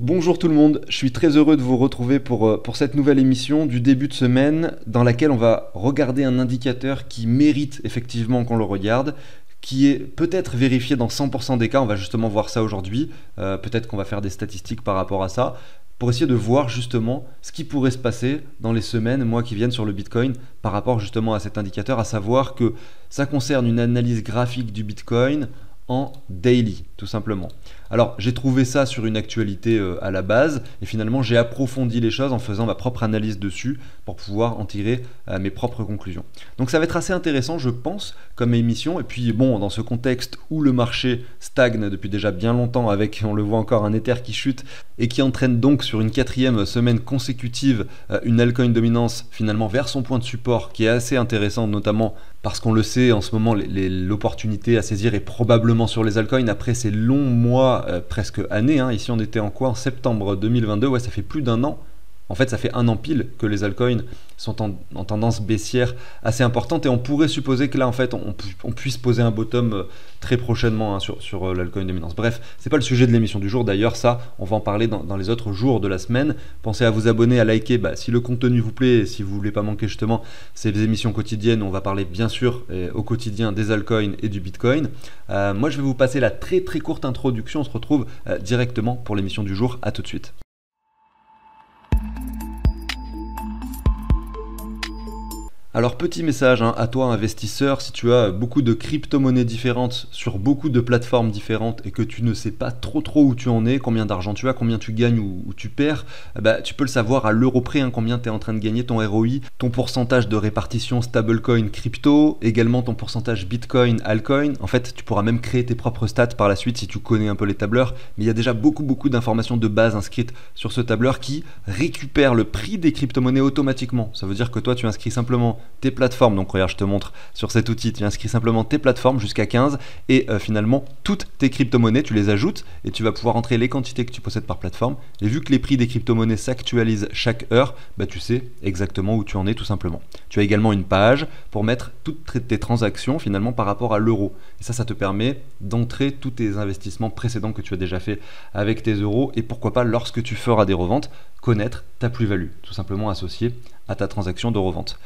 Bonjour tout le monde, je suis très heureux de vous retrouver pour cette nouvelle émission du début de semaine dans laquelle on va regarder un indicateur qui mérite effectivement qu'on le regarde, qui est peut-être vérifié dans 100% des cas, on va justement voir ça aujourd'hui, peut-être qu'on va faire des statistiques par rapport à ça, pour essayer de voir justement ce qui pourrait se passer dans les semaines, mois qui viennent sur le Bitcoin par rapport justement à cet indicateur, à savoir que ça concerne une analyse graphique du Bitcoin en daily, tout simplement. Alors, j'ai trouvé ça sur une actualité à la base, et finalement, j'ai approfondi les choses en faisant ma propre analyse dessus pour pouvoir en tirer mes propres conclusions. Donc, ça va être assez intéressant, je pense, comme émission. Et puis, bon, dans ce contexte où le marché stagne depuis déjà bien longtemps, avec, on le voit encore, un Ether qui chute et qui entraîne donc sur une 4e semaine consécutive une altcoin dominance finalement vers son point de support, qui est assez intéressant, notamment parce qu'on le sait, en ce moment, l'opportunité à saisir est probablement sur les altcoins après ces longs mois, presque années. Ici, on était en quoi? En septembre 2022, ouais, ça fait plus d'un an. En fait, ça fait un an pile que les altcoins sont en tendance baissière assez importante et on pourrait supposer que là, en fait, on puisse poser un bottom très prochainement sur l'altcoin dominance. Bref, c'est pas le sujet de l'émission du jour. D'ailleurs, ça, on va en parler dans les autres jours de la semaine. Pensez à vous abonner, à liker si le contenu vous plaît et si vous voulez pas manquer justement ces émissions quotidiennes. On va parler bien sûr au quotidien des altcoins et du Bitcoin. Moi, je vais vous passer la très très courte introduction. On se retrouve directement pour l'émission du jour. À tout de suite. Alors petit message à toi investisseur, si tu as beaucoup de crypto-monnaies différentes sur beaucoup de plateformes différentes et que tu ne sais pas trop où tu en es, combien d'argent tu as, combien tu gagnes ou tu perds, tu peux le savoir à l'euro près, combien tu es en train de gagner, ton ROI, ton pourcentage de répartition stablecoin crypto, également ton pourcentage Bitcoin, altcoin. En fait, tu pourras même créer tes propres stats par la suite si tu connais un peu les tableurs, mais il y a déjà beaucoup d'informations de base inscrites sur ce tableur qui récupère le prix des crypto-monnaies automatiquement. Ça veut dire que toi tu inscris simplement tes plateformes, donc regarde, je te montre sur cet outil, tu inscris simplement tes plateformes jusqu'à 15 et finalement toutes tes crypto-monnaies, tu les ajoutes et tu vas pouvoir entrer les quantités que tu possèdes par plateforme. Et vu que les prix des crypto-monnaies s'actualisent chaque heure, tu sais exactement où tu en es tout simplement. Tu as également une page pour mettre toutes tes transactions finalement par rapport à l'euro. Et ça te permet d'entrer tous tes investissements précédents que tu as déjà fait avec tes euros et pourquoi pas lorsque tu feras des reventes, connaître ta plus-value, tout simplement associée à ta transaction de revente.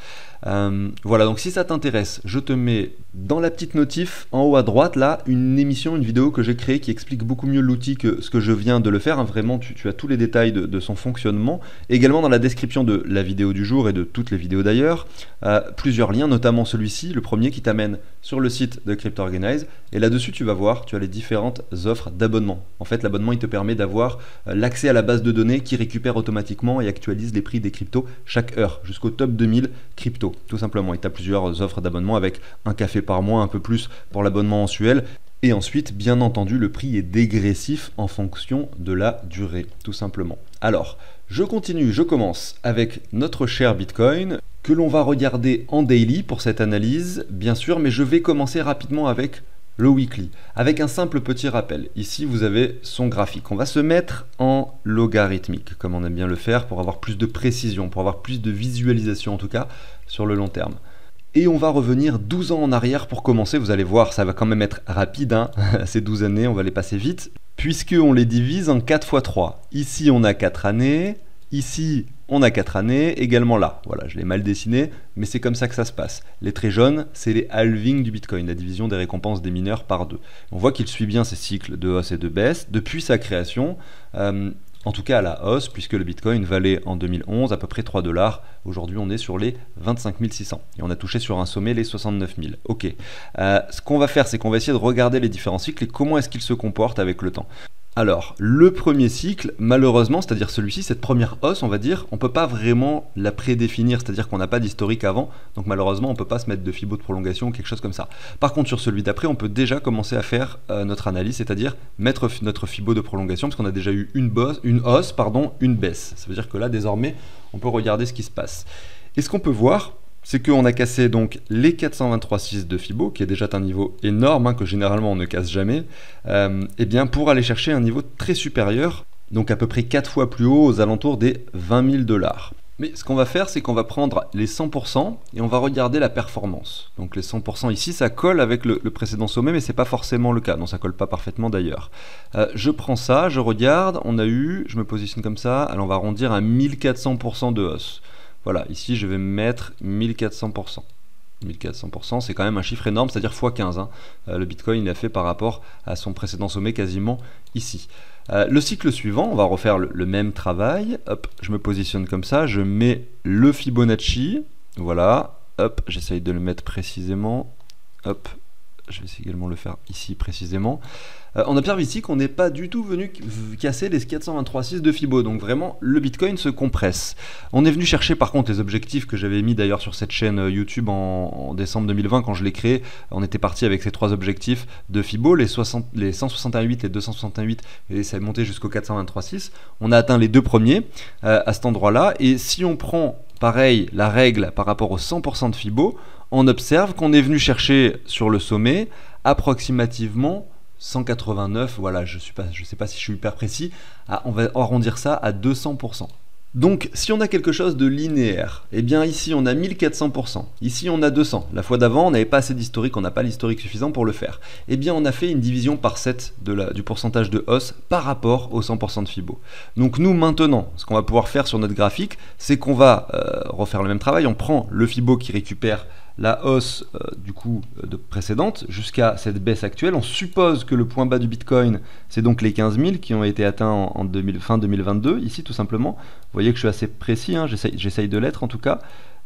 Voilà, donc si ça t'intéresse, je te mets dans la petite notif en haut à droite là une vidéo que j'ai créée qui explique beaucoup mieux l'outil que ce que je viens de le faire. Vraiment, tu as tous les détails de son fonctionnement. Également dans la description de la vidéo du jour et de toutes les vidéos d'ailleurs, plusieurs liens, notamment celui-ci, le premier qui t'amène sur le site de Crypto Organize. Et là-dessus, tu vas voir, tu as les différentes offres d'abonnement. En fait, l'abonnement, il te permet d'avoir l'accès à la base de données qui récupère automatiquement et actualise les prix des cryptos chaque heure, jusqu'au top 2000 crypto, tout simplement. Et tu as plusieurs offres d'abonnement avec un café par mois, un peu plus pour l'abonnement mensuel. Et ensuite, bien entendu, le prix est dégressif en fonction de la durée, tout simplement. Alors, je continue, je commence avec notre cher Bitcoin, que l'on va regarder en daily pour cette analyse, bien sûr, mais je vais commencer rapidement avec le weekly, avec un simple petit rappel. Ici, vous avez son graphique. On va se mettre en logarithmique, comme on aime bien le faire, pour avoir plus de précision, pour avoir plus de visualisation en tout cas, sur le long terme. Et on va revenir 12 ans en arrière pour commencer. Vous allez voir, ça va quand même être rapide, ces 12 années, on va les passer vite, puisqu'on les divise en 4 x 3. Ici, on a 4 années, ici, on a 4 années, également là. Voilà, je l'ai mal dessiné, mais c'est comme ça que ça se passe. Les traits jaunes, c'est les halvings du Bitcoin, la division des récompenses des mineurs par 2. On voit qu'il suit bien ces cycles de hausse et de baisse depuis sa création, en tout cas à la hausse, puisque le Bitcoin valait en 2011 à peu près 3 $. Aujourd'hui, on est sur les 25 600 et on a touché sur un sommet les 69 000. Ok. Ce qu'on va faire, c'est qu'on va essayer de regarder les différents cycles et comment est-ce qu'ils se comportent avec le temps. Alors, le premier cycle, malheureusement, c'est-à-dire celui-ci, cette première hausse, on va dire, on ne peut pas vraiment la prédéfinir, c'est-à-dire qu'on n'a pas d'historique avant, donc malheureusement, on ne peut pas se mettre de Fibo de prolongation ou quelque chose comme ça. Par contre, sur celui d'après, on peut déjà commencer à faire notre analyse, c'est-à-dire mettre notre Fibo de prolongation, parce qu'on a déjà eu une hausse, une baisse. Ça veut dire que là, désormais, on peut regarder ce qui se passe. Et ce qu'on peut voir, c'est qu'on a cassé donc les 423,6 de Fibo, qui est déjà un niveau énorme, que généralement on ne casse jamais, et bien pour aller chercher un niveau très supérieur, donc à peu près 4 fois plus haut, aux alentours des 20 000 $. Mais ce qu'on va faire, c'est qu'on va prendre les 100% et on va regarder la performance. Donc les 100% ici, ça colle avec le précédent sommet, mais c'est pas forcément le cas. Non, ça colle pas parfaitement d'ailleurs. Je prends ça, je regarde, on a eu, je me positionne comme ça, alors on va arrondir à 1400% de hausse. Voilà, ici je vais mettre 1400%. 1400%, c'est quand même un chiffre énorme, c'est-à-dire x15. Hein. Le Bitcoin, il a fait par rapport à son précédent sommet quasiment ici. Le cycle suivant, on va refaire le même travail. Hop, je me positionne comme ça, je mets le Fibonacci. Voilà, hop, j'essaye de le mettre précisément. Hop, je vais également le faire ici précisément. On observe ici qu'on n'est pas du tout venu casser les 423,6 de Fibo, donc vraiment le Bitcoin se compresse. On est venu chercher par contre les objectifs que j'avais mis d'ailleurs sur cette chaîne YouTube en décembre 2020 quand je l'ai créé. On était parti avec ces trois objectifs de Fibo, les 168, les 268 et ça est monté jusqu'au 423,6. On a atteint les deux premiers à cet endroit-là, et si on prend pareil la règle par rapport aux 100% de Fibo, on observe qu'on est venu chercher sur le sommet approximativement 189, voilà, je sais pas si je suis hyper précis, on va arrondir ça à 200%. Donc si on a quelque chose de linéaire, eh bien ici on a 1400%, ici on a 200. La fois d'avant on n'avait pas assez d'historique, on n'a pas l'historique suffisant pour le faire. Eh bien on a fait une division par 7 du pourcentage de hausse par rapport aux 100% de Fibo. Donc nous maintenant, ce qu'on va pouvoir faire sur notre graphique, c'est qu'on va refaire le même travail, on prend le Fibo qui récupère la hausse du coup précédente jusqu'à cette baisse actuelle. On suppose que le point bas du Bitcoin, c'est donc les 15 000 qui ont été atteints en fin 2022, ici tout simplement. Vous voyez que je suis assez précis, hein, j'essaye de l'être en tout cas.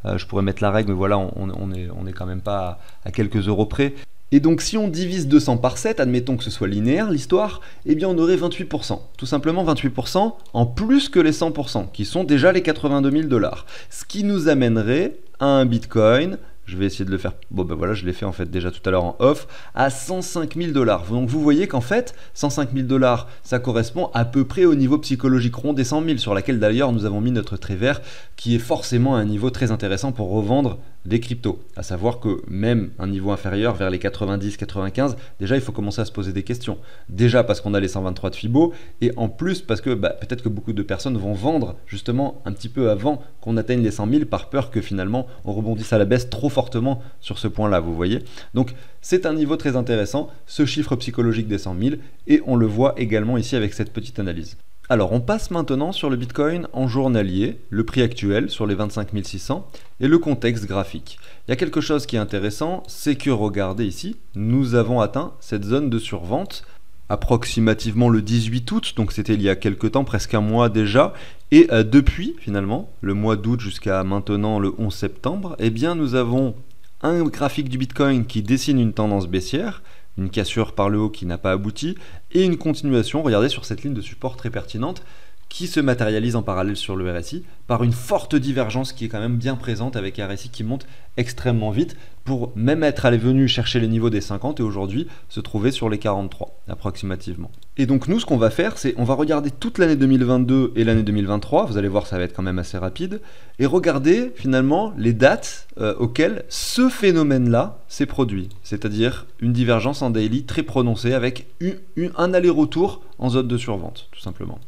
Je pourrais mettre la règle, mais voilà, on est quand même pas à quelques euros près. Et donc si on divise 200 par 7, admettons que ce soit linéaire l'histoire, eh bien on aurait 28%. Tout simplement 28% en plus que les 100%, qui sont déjà les 82 000 $. Ce qui nous amènerait à un Bitcoin, je vais essayer de le faire, bon ben voilà, je l'ai fait en fait déjà tout à l'heure en off, à 105 000 $. Donc vous voyez qu'en fait, 105 000 $, ça correspond à peu près au niveau psychologique rond des 100 000, sur laquelle d'ailleurs nous avons mis notre trait vert, qui est forcément un niveau très intéressant pour revendre des cryptos. À savoir que même un niveau inférieur, vers les 90, 95, déjà il faut commencer à se poser des questions. Déjà parce qu'on a les 123 de Fibo, et en plus parce que peut-être que beaucoup de personnes vont vendre justement un petit peu avant qu'on atteigne les 100 000 par peur que finalement on rebondisse à la baisse trop fortement sur ce point-là, vous voyez. Donc c'est un niveau très intéressant, ce chiffre psychologique des 100 000, et on le voit également ici avec cette petite analyse. Alors on passe maintenant sur le Bitcoin en journalier, le prix actuel sur les 25 600 et le contexte graphique. Il y a quelque chose qui est intéressant, c'est que regardez ici, nous avons atteint cette zone de survente approximativement le 18 août, donc c'était il y a quelques temps, presque un mois déjà, et depuis finalement, le mois d'août jusqu'à maintenant le 11 septembre, eh bien nous avons un graphique du Bitcoin qui dessine une tendance baissière, une cassure par le haut qui n'a pas abouti, et une continuation, regardez, sur cette ligne de support très pertinente, qui se matérialise en parallèle sur le RSI par une forte divergence qui est quand même bien présente, avec un RSI qui monte extrêmement vite pour même être venu chercher les niveaux des 50 et aujourd'hui se trouver sur les 43 approximativement. Et donc nous, ce qu'on va faire, c'est on va regarder toute l'année 2022 et l'année 2023, vous allez voir, ça va être quand même assez rapide, et regarder finalement les dates auxquelles ce phénomène-là s'est produit, c'est-à-dire une divergence en daily très prononcée avec un aller-retour en zone de survente, tout simplement.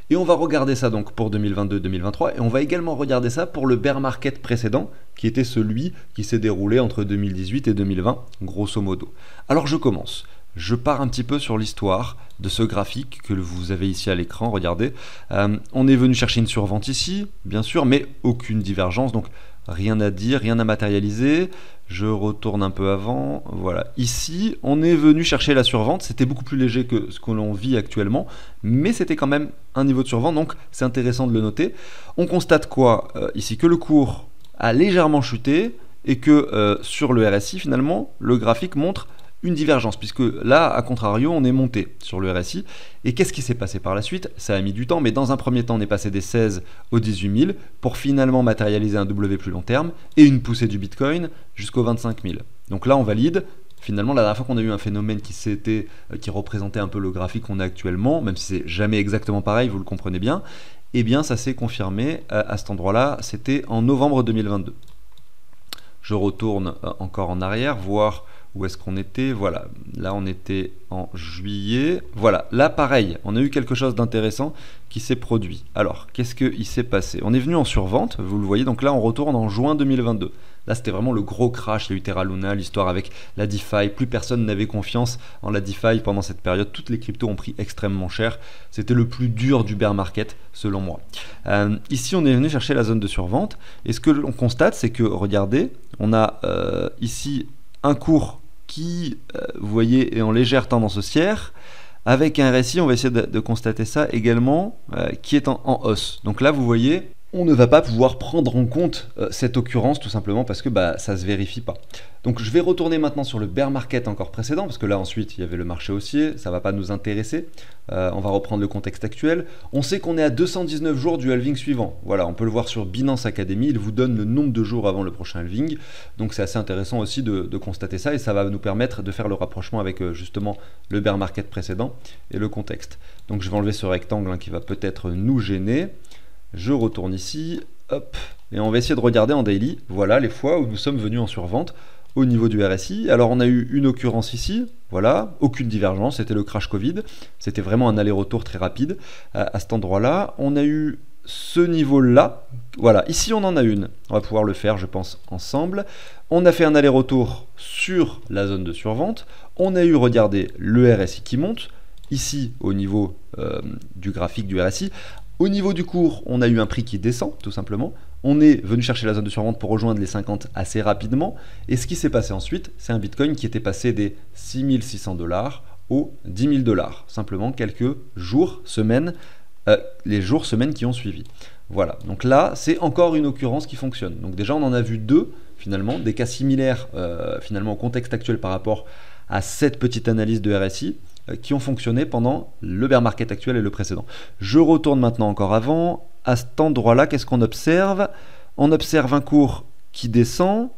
Et on va regarder ça donc pour 2022-2023, et on va également regarder ça pour le bear market précédent, qui était celui qui s'est déroulé entre 2018 et 2020, grosso modo. Alors je commence. Je pars un petit peu sur l'histoire de ce graphique que vous avez ici à l'écran, regardez. On est venu chercher une survente ici, bien sûr, mais aucune divergence, donc rien à dire, rien à matérialiser. Je retourne un peu avant, voilà. Ici, on est venu chercher la survente, c'était beaucoup plus léger que ce que l'on vit actuellement, mais c'était quand même un niveau de survente, donc c'est intéressant de le noter. On constate quoi ici? Que le cours a légèrement chuté et que sur le RSI, finalement, le graphique montre une divergence, puisque là, à contrario, on est monté sur le RSI. Et qu'est-ce qui s'est passé par la suite? Ça a mis du temps, mais dans un premier temps, on est passé des 16 aux 18 000 pour finalement matérialiser un W plus long terme et une poussée du Bitcoin jusqu'aux 25 000. Donc là, on valide. Finalement, la dernière fois qu'on a eu un phénomène qui représentait un peu le graphique qu'on a actuellement, même si c'est jamais exactement pareil, vous le comprenez bien, eh bien, ça s'est confirmé à cet endroit-là. C'était en novembre 2022. Je retourne encore en arrière, voir Où est-ce qu'on était? Voilà, là on était en juillet. Voilà, là pareil, on a eu quelque chose d'intéressant qui s'est produit. Alors, qu'est-ce qu'il s'est passé? On est venu en survente, vous le voyez, donc là on retourne en juin 2022. Là c'était vraiment le gros crash, il y a eu Terra Luna, l'histoire avec la DeFi, plus personne n'avait confiance en la DeFi pendant cette période, toutes les cryptos ont pris extrêmement cher, c'était le plus dur du bear market selon moi. Ici on est venu chercher la zone de survente, et ce que l'on constate c'est que, regardez, on a ici un cours qui, vous voyez, est en légère tendance haussière, avec un RSI, on va essayer de constater ça également, qui est en hausse. Donc là, vous voyez, on ne va pas pouvoir prendre en compte cette occurrence, tout simplement parce que ça ne se vérifie pas. Donc je vais retourner maintenant sur le bear market encore précédent, parce que là ensuite il y avait le marché haussier, ça ne va pas nous intéresser. On va reprendre le contexte actuel. On sait qu'on est à 219 jours du halving suivant. Voilà, on peut le voir sur Binance Academy, il vous donne le nombre de jours avant le prochain halving. Donc c'est assez intéressant aussi de constater ça, et ça va nous permettre de faire le rapprochement avec justement le bear market précédent et le contexte. Donc je vais enlever ce rectangle qui va peut-être nous gêner. Je retourne ici, hop, et on va essayer de regarder en daily, voilà les fois où nous sommes venus en survente au niveau du RSI. Alors on a eu une occurrence ici, voilà, aucune divergence, c'était le crash Covid, c'était vraiment un aller-retour très rapide à cet endroit-là. On a eu ce niveau-là, voilà, ici on en a une, on va pouvoir le faire je pense ensemble. On a fait un aller-retour sur la zone de survente, on a eu, regardez, le RSI qui monte, ici au niveau du graphique du RSI. Au niveau du cours, on a eu un prix qui descend, tout simplement. On est venu chercher la zone de survente pour rejoindre les 50 assez rapidement. Et ce qui s'est passé ensuite, c'est un Bitcoin qui était passé des 6600 $ aux 10 000 $. Simplement quelques jours, semaines, les jours, semaines qui ont suivi. Voilà, donc là, c'est encore une occurrence qui fonctionne. Donc déjà, on en a vu deux, finalement, des cas similaires, finalement, au contexte actuel par rapport à cette petite analyse de RSI, qui ont fonctionné pendant le bear market actuel et le précédent. Je retourne maintenant encore avant. À cet endroit-là, qu'est-ce qu'on observe? On observe un cours qui descend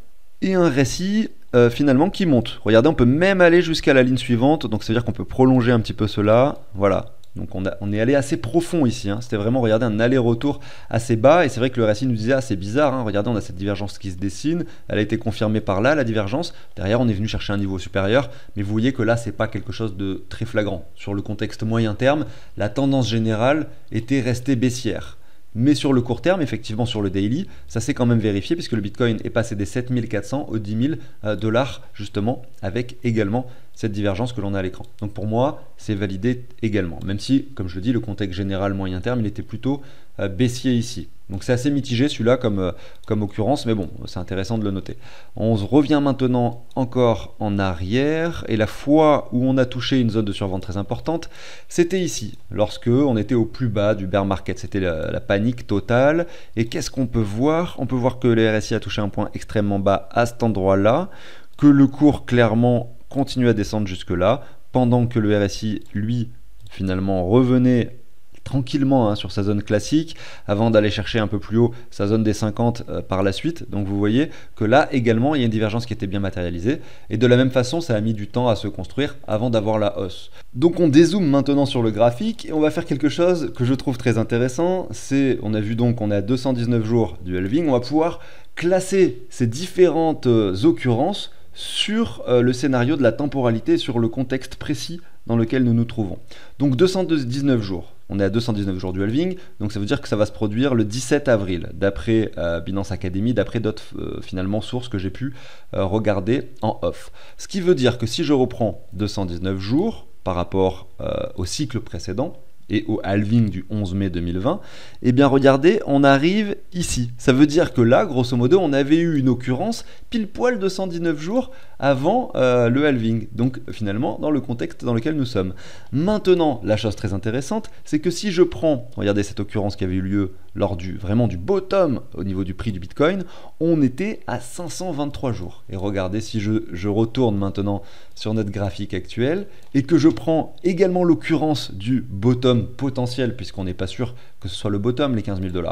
et un RSI finalement qui monte. Regardez, on peut même aller jusqu'à la ligne suivante, donc ça veut dire qu'on peut prolonger un petit peu cela. Voilà. Donc on est allé assez profond ici, hein. C'était vraiment, regardez, un aller-retour assez bas, et c'est vrai que le RSI nous disait, ah c'est bizarre, hein. Regardez, on a cette divergence qui se dessine, elle a été confirmée par là, la divergence, derrière on est venu chercher un niveau supérieur, mais vous voyez que là c'est pas quelque chose de très flagrant. Sur le contexte moyen terme, la tendance générale était restée baissière. Mais sur le court terme, effectivement sur le daily, ça s'est quand même vérifié puisque le Bitcoin est passé des 7400 aux 10 000 $ justement, avec également cette divergence que l'on a à l'écran. Donc pour moi, c'est validé également, même si, comme je le dis, le contexte général moyen terme, il était plutôt baissier ici. Donc c'est assez mitigé celui-là comme occurrence, mais bon, c'est intéressant de le noter. On revient maintenant encore en arrière, et la fois où on a touché une zone de survente très importante, c'était ici, lorsque on était au plus bas du bear market, c'était la panique totale. Et qu'est-ce qu'on peut voir? On peut voir que le RSI a touché un point extrêmement bas à cet endroit-là, que le cours clairement continue à descendre jusque-là, pendant que le RSI, lui, finalement revenait tranquillement, hein, sur sa zone classique, avant d'aller chercher un peu plus haut sa zone des 50 par la suite. Donc vous voyez que là également il y a une divergence qui était bien matérialisée, et de la même façon ça a mis du temps à se construire avant d'avoir la hausse. Donc on dézoome maintenant sur le graphique et on va faire quelque chose que je trouve très intéressant. C'est, on a vu donc qu'on est à 219 jours du halving, on va pouvoir classer ces différentes occurrences sur le scénario de la temporalité, sur le contexte précis dans lequel nous nous trouvons. Donc 219 jours, on est à 219 jours du halving, donc ça veut dire que ça va se produire le 17 avril, d'après Binance Academy, d'après d'autres finalement sources que j'ai pu regarder en off. Ce qui veut dire que si je reprends 219 jours par rapport au cycle précédent, et au halving du 11 mai 2020, eh bien regardez, on arrive ici. Ça veut dire que là, grosso modo, on avait eu une occurrence pile poil 219 jours avant le halving. Donc finalement, dans le contexte dans lequel nous sommes. Maintenant, la chose très intéressante, c'est que si je prends, regardez cette occurrence qui avait eu lieu lors vraiment du bottom au niveau du prix du Bitcoin, on était à 523 jours. Et regardez, si je retourne maintenant sur notre graphique actuel et que je prends également l'occurrence du bottom potentiel, puisqu'on n'est pas sûr que ce soit le bottom, les 15 000 $,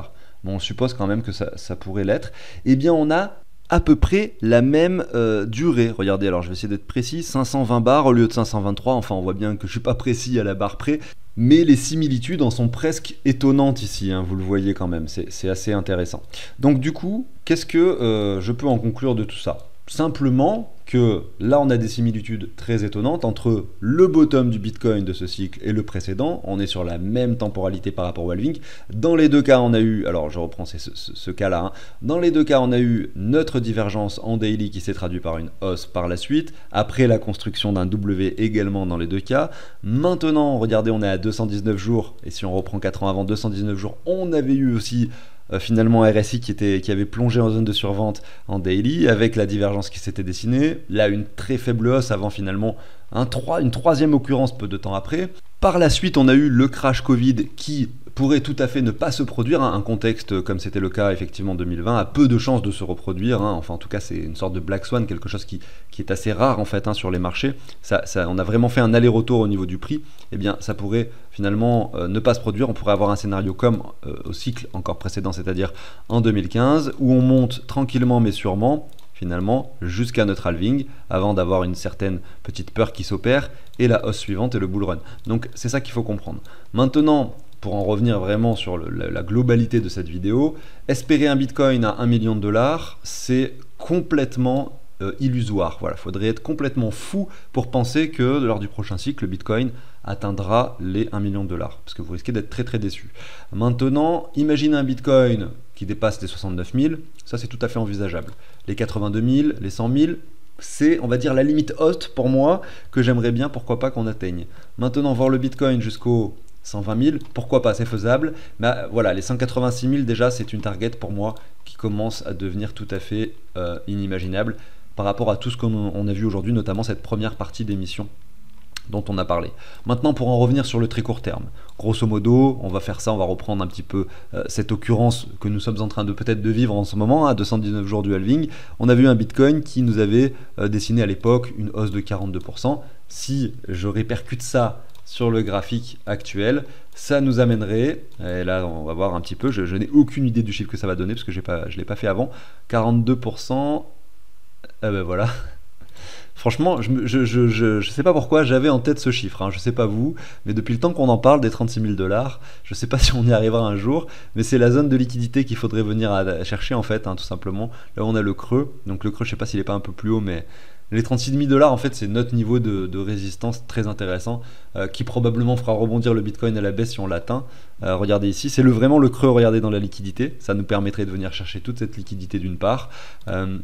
bon, on suppose quand même que ça pourrait l'être, eh bien on a à peu près la même durée. Regardez, alors je vais essayer d'être précis, 520 bars au lieu de 523, enfin on voit bien que je suis pas précis à la barre près, mais les similitudes en sont presque étonnantes ici, hein, vous le voyez quand même, c'est assez intéressant. Donc du coup, qu'est-ce que je peux en conclure de tout ça? Simplement que là on a des similitudes très étonnantes entre le bottom du Bitcoin de ce cycle et le précédent. On est sur la même temporalité par rapport au halving. Dans les deux cas on a eu, alors je reprends ce cas là, dans les deux cas on a eu notre divergence en daily qui s'est traduite par une hausse par la suite, après la construction d'un W également dans les deux cas. Maintenant regardez, on est à 219 jours, et si on reprend 4 ans avant 219 jours, on avait eu aussi finalement RSI qui avait plongé en zone de survente en daily avec la divergence qui s'était dessinée. Là, une très faible hausse avant finalement une troisième occurrence peu de temps après. Par la suite, on a eu le crash Covid qui pourrait tout à fait ne pas se produire. Un contexte comme c'était le cas effectivement en 2020 a peu de chances de se reproduire. Enfin, en tout cas, c'est une sorte de black swan, quelque chose qui est assez rare en fait sur les marchés. On a vraiment fait un aller-retour au niveau du prix. Eh bien, ça pourrait finalement ne pas se produire. On pourrait avoir un scénario comme au cycle encore précédent, c'est-à-dire en 2015, où on monte tranquillement mais sûrement, finalement, jusqu'à notre halving, avant d'avoir une certaine petite peur qui s'opère, et la hausse suivante et le bull run. Donc, c'est ça qu'il faut comprendre. Maintenant, pour en revenir vraiment sur la globalité de cette vidéo, espérer un Bitcoin à 1 million de dollars, c'est complètement illusoire. Voilà, il faudrait être complètement fou pour penser que lors du prochain cycle, le Bitcoin atteindra les 1 million de dollars, parce que vous risquez d'être très très déçu. Maintenant, imaginez un Bitcoin qui dépasse les 69 000, ça c'est tout à fait envisageable. Les 82 000, les 100 000, c'est, on va dire, la limite haute pour moi, que j'aimerais bien, pourquoi pas, qu'on atteigne. Maintenant, voir le Bitcoin jusqu'au 120 000, pourquoi pas, c'est faisable. Mais voilà, les 186 000 déjà, c'est une target pour moi qui commence à devenir tout à fait inimaginable par rapport à tout ce qu'on a vu aujourd'hui, notamment cette première partie d'émission dont on a parlé. Maintenant, pour en revenir sur le très court terme, grosso modo, on va faire ça, on va reprendre un petit peu cette occurrence que nous sommes en train de peut-être de vivre en ce moment, à 219 jours du halving. On a vu un Bitcoin qui nous avait dessiné à l'époque une hausse de 42%. Si je répercute ça sur le graphique actuel, ça nous amènerait, et là on va voir un petit peu, je n'ai aucune idée du chiffre que ça va donner parce que je ne l'ai pas fait avant, 42%, ben voilà. Franchement, je sais pas pourquoi j'avais en tête ce chiffre, je sais pas vous, mais depuis le temps qu'on en parle des 36 000 dollars, je sais pas si on y arrivera un jour, mais c'est la zone de liquidité qu'il faudrait venir à chercher en fait, tout simplement. Là on a le creux, donc le creux je sais pas s'il est pas un peu plus haut, mais les 36 000 dollars en fait c'est notre niveau de résistance très intéressant, qui probablement fera rebondir le Bitcoin à la baisse si on l'atteint. Regardez ici, c'est vraiment le creux, regardez dans la liquidité, ça nous permettrait de venir chercher toute cette liquidité d'une part,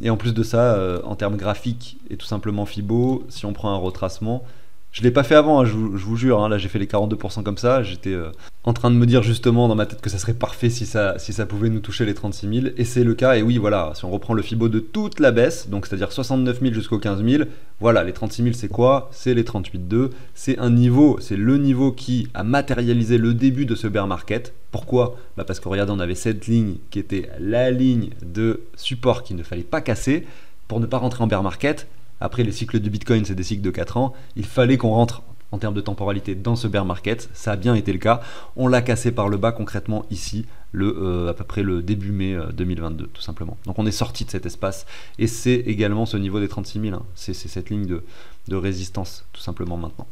et en plus de ça, en termes graphiques et tout simplement Fibo, si on prend un retracement, je l'ai pas fait avant, je vous jure, là j'ai fait les 42% comme ça, j'étais en train de me dire justement dans ma tête que ça serait parfait si ça pouvait nous toucher les 36 000, et c'est le cas, et oui voilà, si on reprend le Fibo de toute la baisse, donc c'est-à-dire 69 000 jusqu'aux 15 000, voilà, les 36 000 c'est quoi? C'est les 38,2, c'est un niveau, c'est le niveau qui a matérialisé le début de ce bear market. Pourquoi? Parce que regardez, on avait cette ligne qui était la ligne de support qu'il ne fallait pas casser pour ne pas rentrer en bear market. Après, les cycles du Bitcoin, c'est des cycles de 4 ans. Il fallait qu'on rentre en termes de temporalité dans ce bear market. Ça a bien été le cas. On l'a cassé par le bas concrètement ici, à peu près le début mai 2022, tout simplement. Donc on est sorti de cet espace. Et c'est également ce niveau des 36 000. C'est cette ligne de résistance, tout simplement maintenant,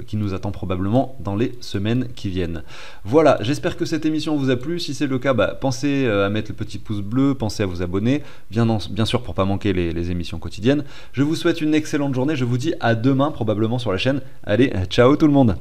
qui nous attend probablement dans les semaines qui viennent. Voilà, j'espère que cette émission vous a plu. Si c'est le cas, pensez à mettre le petit pouce bleu, pensez à vous abonner, bien sûr pour pas manquer les émissions quotidiennes. Je vous souhaite une excellente journée, je vous dis à demain probablement sur la chaîne. Allez, ciao tout le monde!